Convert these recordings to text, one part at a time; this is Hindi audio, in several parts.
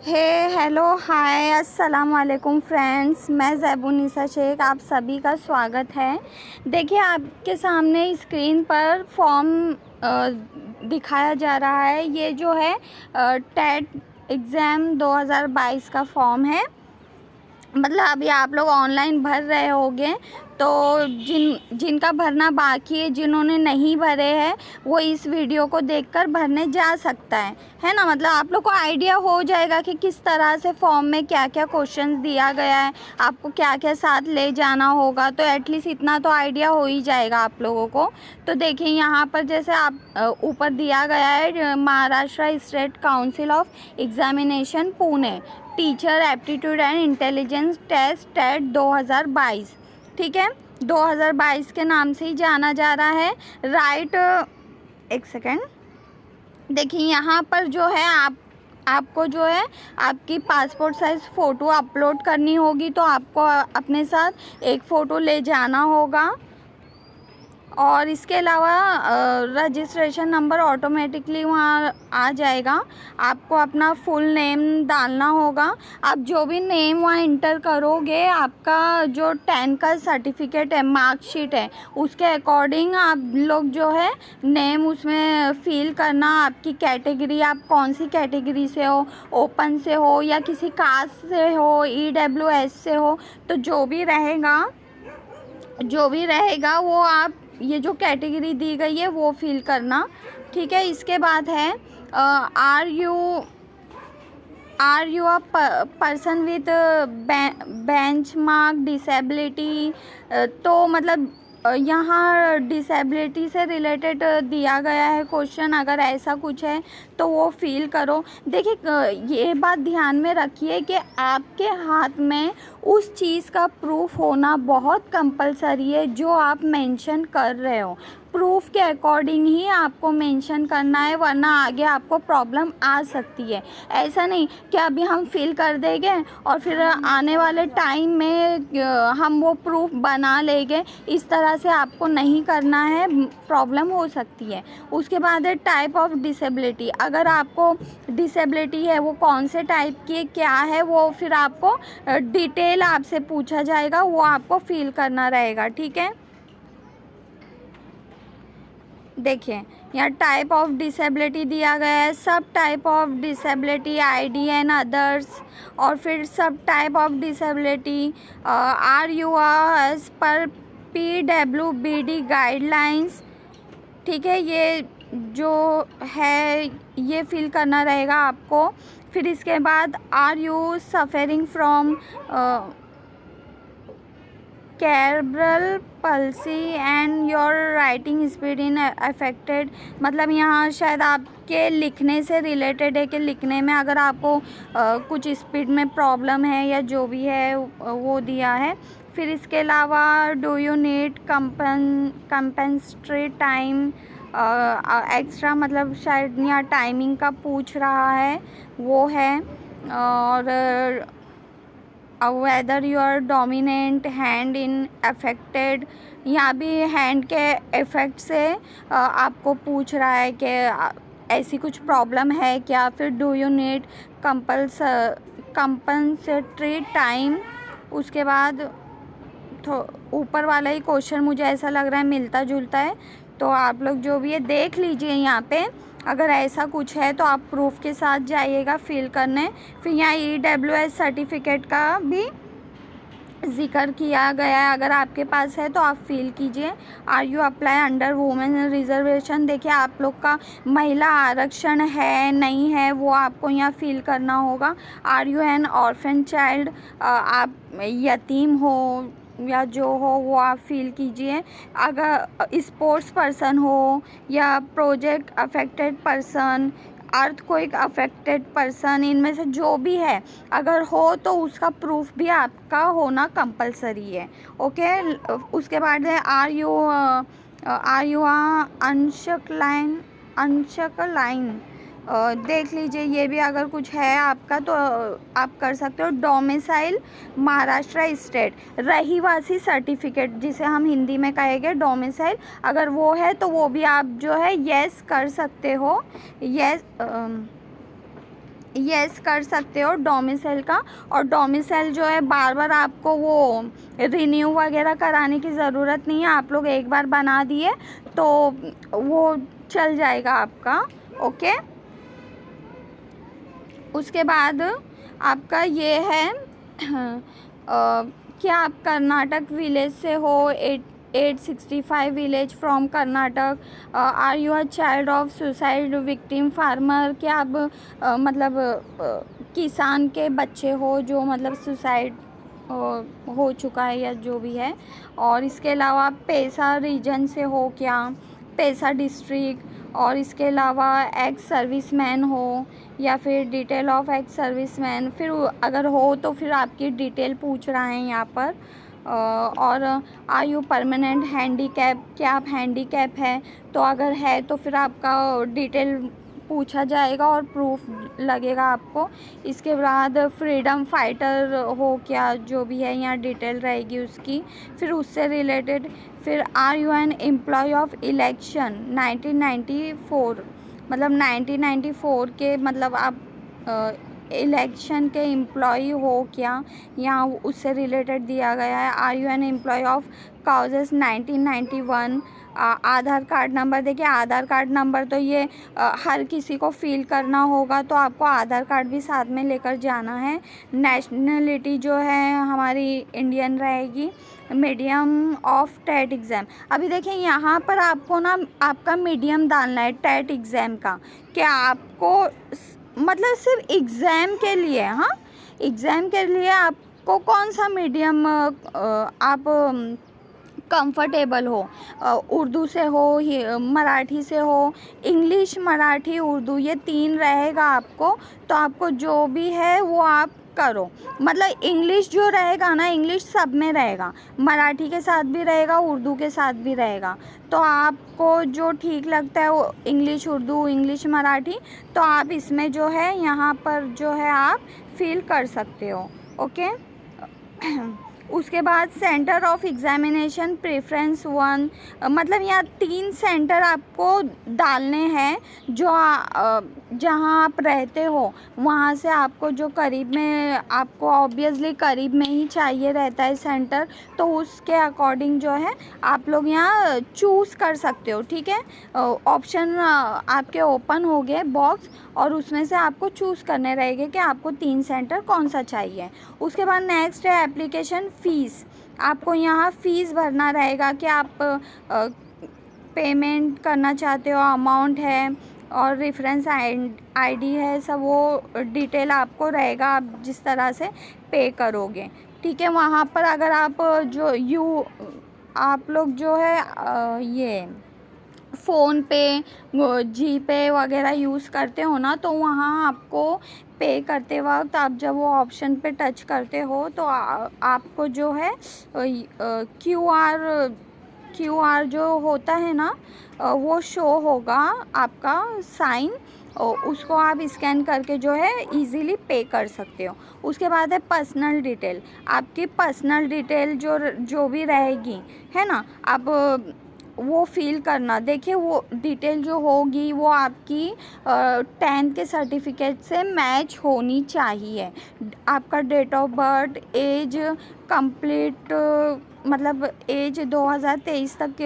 हेलो हाय अस्सलाम वालेकुम फ्रेंड्स, मैं ज़ैबुन्निसा शेख आप सभी का स्वागत है। देखिए आपके सामने स्क्रीन पर फॉर्म दिखाया जा रहा है। ये जो है टेट एग्ज़ाम 2022 का फॉर्म है। मतलब अभी आप लोग ऑनलाइन भर रहे होंगे, तो जिनका भरना बाकी है, जिन्होंने नहीं भरे हैं, वो इस वीडियो को देखकर भरने जा सकता है ना। मतलब आप लोग को आइडिया हो जाएगा कि किस तरह से फॉर्म में क्या क्या क्वेश्चंस दिया गया है, आपको क्या क्या साथ ले जाना होगा। तो एटलीस्ट इतना तो आइडिया हो ही जाएगा आप लोगों को। तो देखिए यहाँ पर जैसे आप ऊपर दिया गया है Maharashtra state council of examination Pune teacher aptitude and intelligence test TET 2022। ठीक है, 2022 के नाम से ही जाना जा रहा है। राइट, एक सेकेंड। देखिए यहाँ पर जो है आपको जो है आपकी पासपोर्ट साइज़ फ़ोटो अपलोड करनी होगी। तो आपको अपने साथ एक फ़ोटो ले जाना होगा। और इसके अलावा रजिस्ट्रेशन नंबर ऑटोमेटिकली वहाँ आ जाएगा। आपको अपना फुल नेम डालना होगा। आप जो भी नेम वहाँ इंटर करोगे, आपका जो 10 का सर्टिफिकेट है, मार्कशीट है, उसके अकॉर्डिंग आप लोग जो है नेम उसमें फिल करना। आपकी कैटेगरी, आप कौन सी कैटेगरी से हो, ओपन से हो या किसी कास्ट से हो, EWS से हो, तो जो भी रहेगा वो आप ये जो कैटेगरी दी गई है वो फिल करना। ठीक है, इसके बाद है are you a person with benchmark disability. तो मतलब यहाँ डिसेबिलिटी से रिलेटेड दिया गया है क्वेश्चन। अगर ऐसा कुछ है तो वो फिल करो। देखिए ये बात ध्यान में रखिए कि आपके हाथ में उस चीज़ का प्रूफ होना बहुत कंपलसरी है जो आप मेंशन कर रहे हो। प्रूफ के अकॉर्डिंग ही आपको मेंशन करना है, वरना आगे आपको प्रॉब्लम आ सकती है। ऐसा नहीं कि अभी हम फिल कर देंगे और फिर आने वाले टाइम में हम वो प्रूफ बना लेंगे। इस तरह से आपको नहीं करना है, प्रॉब्लम हो सकती है। उसके बाद है टाइप ऑफ डिसेबिलिटी। अगर आपको डिसेबिलिटी है, वो कौन से टाइप की क्या है, वो फिर आपको डिटेल आपसे पूछा जाएगा, वो आपको फिल करना रहेगा। ठीक है, देखिए यहाँ टाइप ऑफ डिसेबिलिटी दिया गया है, सब type of disability, ID and others. और फिर सब type of disability are you as per PWBD guidelines. ठीक है, ये जो है ये फिल करना रहेगा आपको। फिर इसके बाद are you suffering from cerebral palsy and your writing speed in affected। मतलब यहाँ शायद आपके लिखने से रिलेटेड है कि लिखने में अगर आपको कुछ स्पीड में प्रॉब्लम है या जो भी है वो दिया है। फिर इसके अलावा do you need compensatory time extra, मतलब शायद यहाँ टाइमिंग का पूछ रहा है, वो है। और whether your dominant hand in affected, यहाँ भी हैंड के इफ़ेक्ट से आपको पूछ रहा है कि ऐसी कुछ प्रॉब्लम है क्या। फिर do you need compensatory time. उसके बाद तो ऊपर वाला ही क्वेश्चन मुझे ऐसा लग रहा है मिलता जुलता है, तो आप लोग जो भी है देख लीजिए यहाँ पे। अगर ऐसा कुछ है तो आप प्रूफ के साथ जाइएगा फिल करने। फिर यहाँ EWS सर्टिफिकेट का भी जिक्र किया गया है, अगर आपके पास है तो आप फिल कीजिए। Are you apply under women reservation. देखिए आप लोग का महिला आरक्षण है नहीं है वो आपको यहाँ फिल करना होगा। Are you an orphan child, आप यतीम हो या जो हो वो आप फिल कीजिए। अगर स्पोर्ट्स पर्सन हो या project affected person, earthquake affected person, इनमें से जो भी है अगर हो तो उसका प्रूफ भी आपका होना कंपलसरी है। ओके, उसके बाद है आर यू अंशक लाइन। देख लीजिए ये भी अगर कुछ है आपका तो आप कर सकते हो। डोमिसाइल महाराष्ट्र स्टेट, रहीवासी सर्टिफिकेट जिसे हम हिंदी में कहेंगे डोमिसाइल, अगर वो है तो वो भी आप जो है यस कर सकते हो। यस यस कर सकते हो डोमिसाइल का। और डोमिसाइल जो है बार बार आपको वो रिन्यू वगैरह कराने की ज़रूरत नहीं है, आप लोग एक बार बना दिए तो वो चल जाएगा आपका। ओके, उसके बाद आपका ये है कि आप कर्नाटक विलेज से हो, 865 village from Karnataka. Are you a child of suicide victim farmer, क्या आप मतलब किसान के बच्चे हो जो मतलब सुसाइड हो चुका है या जो भी है। और इसके अलावा आप पैसा रीजन से हो क्या, पैसा डिस्ट्रिक्ट। और इसके अलावा एक्स सर्विसमैन हो या फिर डिटेल ऑफ एक्स सर्विसमैन, फिर अगर हो तो फिर आपकी डिटेल पूछ रहा है यहाँ पर। और आर यू परमानेंट हैंडीकैप, क्या आप हैंडीकैप है, तो अगर है तो फिर आपका डिटेल पूछा जाएगा और प्रूफ लगेगा आपको। इसके बाद फ्रीडम फाइटर हो क्या, जो भी है यहाँ डिटेल रहेगी उसकी। फिर उससे रिलेटेड फिर are you an employ of election 1994, मतलब 1994 के मतलब आप इलेक्शन के एम्प्लॉय हो क्या, यहाँ उससे रिलेटेड दिया गया है। Are you an employ of causes 1991। Aadhaar card number, देखिए आधार कार्ड नंबर तो ये हर किसी को फिल करना होगा, तो आपको आधार कार्ड भी साथ में लेकर जाना है। नेशनलिटी जो है हमारी इंडियन रहेगी। मीडियम ऑफ टेट एग्ज़ाम, अभी देखिए यहाँ पर आपको ना आपका मीडियम डालना है टेट एग्ज़ाम का। क्या आपको मतलब सिर्फ एग्ज़ाम के लिए, हाँ एग्ज़ाम के लिए आपको कौन सा मीडियम आप कंफर्टेबल हो, उर्दू से हो, मराठी से हो, इंग्लिश मराठी उर्दू, ये 3 रहेगा आपको। तो आपको जो भी है वो आप करो, मतलब इंग्लिश जो रहेगा ना, इंग्लिश सब में रहेगा, मराठी के साथ भी रहेगा, उर्दू के साथ भी रहेगा। तो आपको जो ठीक लगता है वो इंग्लिश उर्दू, इंग्लिश मराठी, तो आप इसमें जो है यहाँ पर जो है आप फिल कर सकते हो। ओके उसके बाद सेंटर ऑफ एग्ज़ामिनेशन प्रेफरेंस 1, मतलब यहाँ 3 सेंटर आपको डालने हैं जो जहाँ आप रहते हो वहाँ से आपको जो करीब में, आपको ऑब्वियसली करीब में ही चाहिए रहता है सेंटर, तो उसके अकॉर्डिंग जो है आप लोग यहाँ चूज़ कर सकते हो। ठीक है, ऑप्शन आपके ओपन हो गए बॉक्स, और उसमें से आपको चूज़ करने रहेंगे कि आपको 3 सेंटर कौन सा चाहिए। उसके बाद नेक्स्ट है एप्लीकेशन फ़ीस, आपको यहाँ फ़ीस भरना रहेगा कि आप पेमेंट करना चाहते हो, अमाउंट है और रेफरेंस आईडी है, सब वो डिटेल आपको रहेगा, आप जिस तरह से पे करोगे। ठीक है, वहाँ पर अगर आप आप लोग जो है ये फ़ोन पे, जी पे वगैरह यूज़ करते हो ना, तो वहाँ आपको पे करते वक्त आप जब वो ऑप्शन पे टच करते हो तो आपको जो है क्यूआर जो होता है ना, वो शो होगा आपका साइन, उसको आप स्कैन करके जो है इजीली पे कर सकते हो। उसके बाद है पर्सनल डिटेल, आपकी पर्सनल डिटेल जो भी रहेगी है ना, आप वो फिल करना। देखिए वो डिटेल जो होगी वो आपकी 10th के सर्टिफिकेट से मैच होनी चाहिए। आपका date of birth, age complete, मतलब एज 2023 तक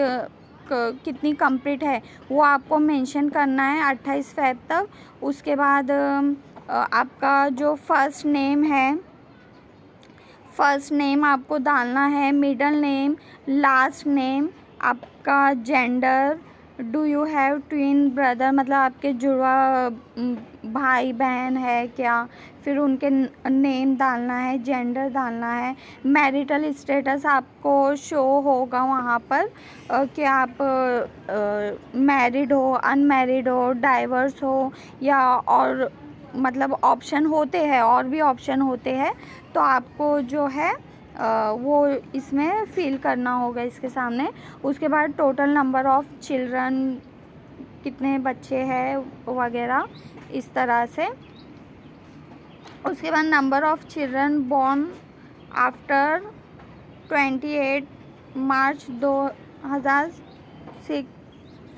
कितनी कंप्लीट है वो आपको मेंशन करना है 28 फ़रवरी तक। उसके बाद आपका जो फर्स्ट नेम आपको डालना है, मिडल नेम, लास्ट नेम, आपका gender, do you have twin brother, मतलब आपके जुड़वा भाई बहन है क्या, फिर उनके नेम डालना है, जेंडर डालना है। मैरिटल स्टेटस आपको शो होगा वहाँ पर कि आप मैरिड हो, अनमैरिड हो, डाइवर्स हो, या और मतलब ऑप्शन होते हैं, और भी ऑप्शन होते हैं, तो आपको जो है वो इसमें फिल करना होगा इसके सामने। उसके बाद टोटल नंबर ऑफ़ चिल्ड्रन, कितने बच्चे हैं वगैरह इस तरह से। उसके बाद number of children born after 28 March 2006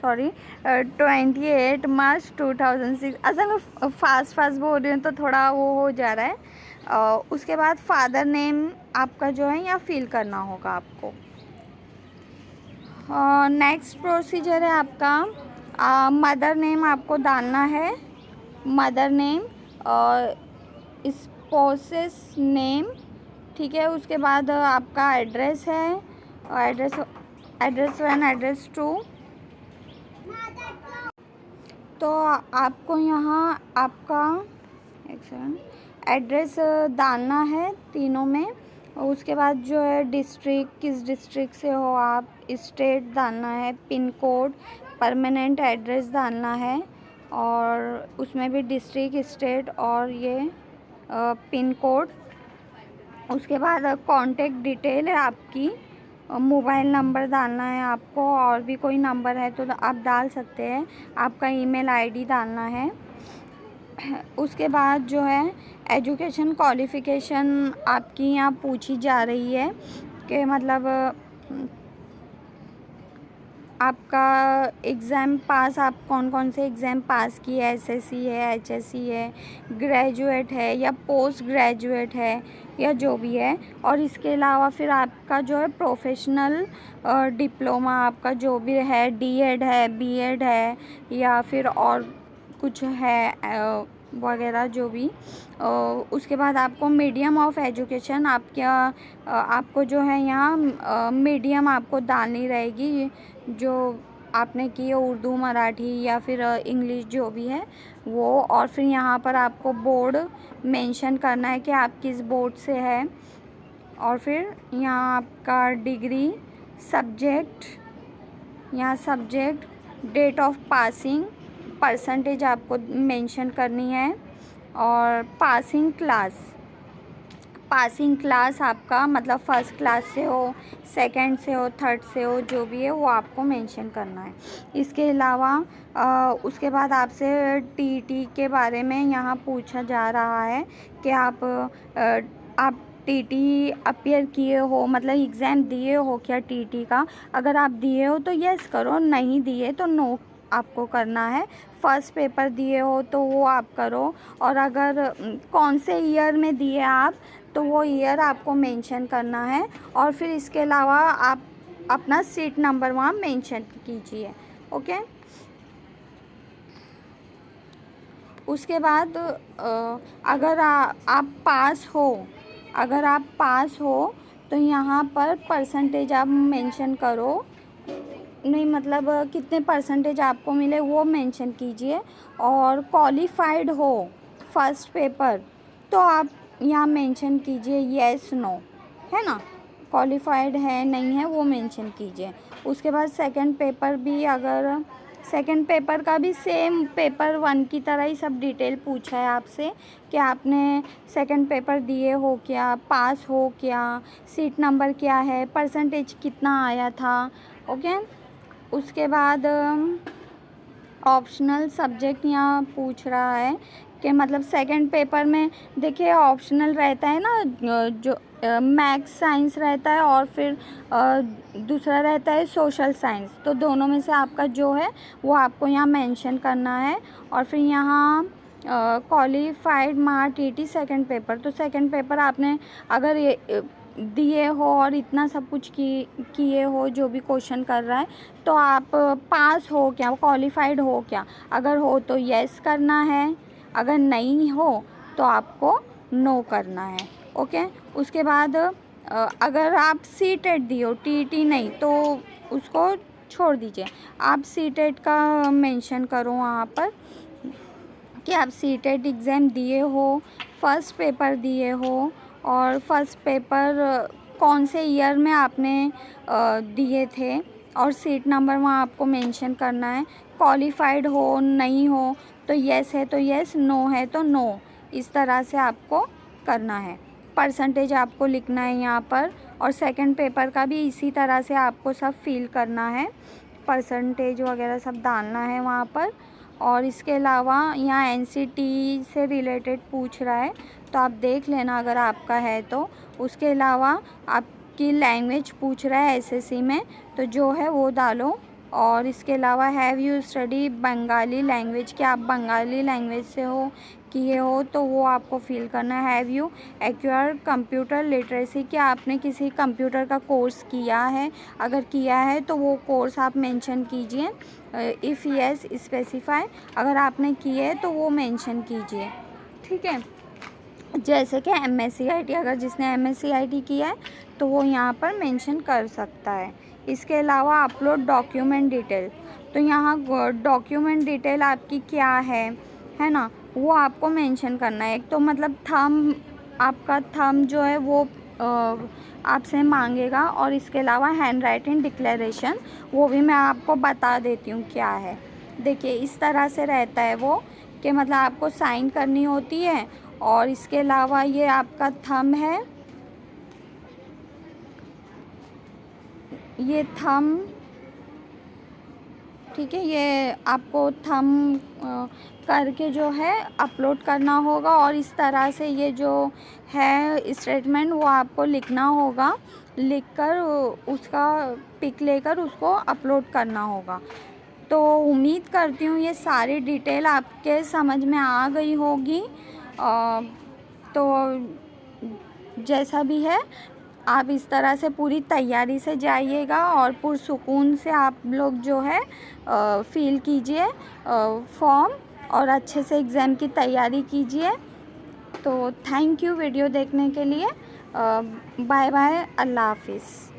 sorry 28 मार्च 2006। असल में फास्ट बोल रही हूँ तो थोड़ा वो हो जा रहा है। उसके बाद फादर नेम आपका जो है यहाँ फिल करना होगा आपको। नेक्स्ट प्रोसीजर है आपका मदर नेम आपको डालना है, मदर नेम और स्पोसेस नेम, ठीक है। उसके बाद आपका एड्रेस है, एड्रेस 1 एड्रेस 2। तो आपको यहाँ आपका एक सेकंड एड्रेस डालना है तीनों में। उसके बाद जो है डिस्ट्रिक्ट, किस डिस्ट्रिक्ट से हो आप, स्टेट डालना है, पिन कोड, परमानेंट एड्रेस डालना है और उसमें भी डिस्ट्रिक्ट, स्टेट और ये पिन कोड। उसके बाद कॉन्टेक्ट डिटेल है आपकी, मोबाइल नंबर डालना है आपको, और भी कोई नंबर है तो आप डाल सकते हैं। आपका ईमेल आईडी डालना है। उसके बाद जो है एजुकेशन क्वालिफ़िकेशन आपकी यहाँ पूछी जा रही है कि मतलब आपका एग्ज़ाम पास, आप कौन कौन से एग्ज़ाम पास किए, एसएससी है, एचएससी है, ग्रेजुएट है या पोस्ट ग्रेजुएट है या जो भी है। और इसके अलावा फिर आपका जो है प्रोफेशनल डिप्लोमा आपका जो भी है, डीएड है, बीएड है या फिर और कुछ है वगैरह जो भी। उसके बाद आपको मीडियम ऑफ एजुकेशन आपको जो है यहाँ मीडियम आपको डालनी रहेगी, जो आपने की है उर्दू, मराठी या फिर इंग्लिश जो भी है वो। और फिर यहाँ पर आपको बोर्ड मेंशन करना है कि आप किस बोर्ड से है। और फिर यहाँ आपका डिग्री, सब्जेक्ट, यहाँ subject, date of passing, percentage आपको मेंशन करनी है और पासिंग क्लास आपका मतलब फर्स्ट क्लास से हो, सेकंड से हो, थर्ड से हो, जो भी है वो आपको मेंशन करना है। इसके अलावा उसके बाद आपसे टीटी के बारे में यहाँ पूछा जा रहा है कि आप टीटी अपीयर किए हो, मतलब एग्ज़ाम दिए हो क्या टीटी का। अगर आप दिए हो तो यस करो, नहीं दिए तो नो आपको करना है। फर्स्ट पेपर दिए हो तो वो आप करो, और अगर कौन से ईयर में दिए आप तो वो ईयर आपको मेंशन करना है। और फिर इसके अलावा आप अपना सीट नंबर वहाँ मेंशन कीजिए, ओके। उसके बाद अगर आप पास हो तो यहाँ पर परसेंटेज आप मेंशन करो, नहीं मतलब कितने परसेंटेज आपको मिले वो मेंशन कीजिए। और क्वालिफाइड हो फर्स्ट पेपर तो आप यहाँ मेंशन कीजिए येस नो, है ना। क्वालिफाइड है नहीं है वो मेंशन कीजिए। उसके बाद सेकंड पेपर भी, अगर सेकंड पेपर का भी सेम पेपर 1 की तरह ही सब डिटेल पूछा है आपसे कि आपने सेकंड पेपर दिए हो क्या, पास हो क्या, सीट नंबर क्या है, परसेंटेज कितना आया था, ओके। उसके बाद ऑप्शनल सब्जेक्ट यहाँ पूछ रहा है कि मतलब सेकंड पेपर में देखिए ऑप्शनल रहता है ना, जो मैथ्स साइंस रहता है और फिर दूसरा रहता है सोशल साइंस। तो दोनों में से आपका जो है वो आपको यहाँ मेंशन करना है। और फिर यहाँ qualified mark TT second paper, तो सेकंड पेपर आपने अगर ये दिए हो और इतना सब कुछ किए हो जो भी क्वेश्चन कर रहा है तो आप पास हो क्या, क्वालिफाइड हो क्या। अगर हो तो यस करना है, अगर नहीं हो तो आपको नो करना है, ओके। उसके बाद अगर आप सीटेट दिए हो, टीटी नहीं, तो उसको छोड़ दीजिए। आप सीटेट का मेंशन करो वहाँ पर कि आप सीटेट एग्ज़ाम दिए हो, फर्स्ट पेपर दिए हो और फर्स्ट पेपर कौन से ईयर में आपने दिए थे और सीट नंबर वहाँ आपको मेंशन करना है। क्वालिफाइड हो नहीं हो तो येस है तो येस, नो है तो नो, इस तरह से आपको करना है। परसेंटेज आपको लिखना है यहाँ पर, और सेकंड पेपर का भी इसी तरह से आपको सब फिल करना है, परसेंटेज वगैरह सब डालना है वहाँ पर। और इसके अलावा यहाँ एनसीटी से रिलेटेड पूछ रहा है तो आप देख लेना अगर आपका है तो। उसके अलावा आपकी लैंग्वेज पूछ रहा है एसएससी में, तो जो है वो डालो, और इसके अलावा have you study Bengali language, कि आप बंगाली लैंग्वेज से हो किए हो, तो वो आपको फिल करना है। Have you acquire computer literacy, कि आपने किसी कंप्यूटर का कोर्स किया है, अगर किया है तो वो कोर्स आप मेंशन कीजिए। इफ़ यस स्पेसिफाई, अगर आपने किए तो वो मेंशन कीजिए, ठीक है। जैसे कि MSc अगर जिसने MSc किया है तो वो यहाँ पर मेंशन कर सकता है। इसके अलावा अपलोड डॉक्यूमेंट डिटेल, तो यहाँ डॉक्यूमेंट डिटेल आपकी क्या है ना, वो आपको मेंशन करना है। एक तो मतलब थंब, आपका थंब जो है वो आपसे मांगेगा, और इसके अलावा हैंड राइटिंग डिक्लेरेशन, वो भी मैं आपको बता देती हूँ क्या है। देखिए इस तरह से रहता है वो, कि मतलब आपको साइन करनी होती है, और इसके अलावा ये आपका थंब है, ये थंब, ठीक है, ये आपको थंब करके जो है अपलोड करना होगा, और इस तरह से ये जो है स्टेटमेंट वो आपको लिखना होगा, लिखकर उसका पिक लेकर उसको अपलोड करना होगा। तो उम्मीद करती हूँ ये सारी डिटेल आपके समझ में आ गई होगी। तो जैसा भी है आप इस तरह से पूरी तैयारी से जाइएगा, और पुरसुकून से आप लोग जो है फ़िल कीजिए फॉर्म, और अच्छे से एग्ज़ाम की तैयारी कीजिए। तो थैंक यू वीडियो देखने के लिए। बाय बाय, अल्लाह हाफिज़।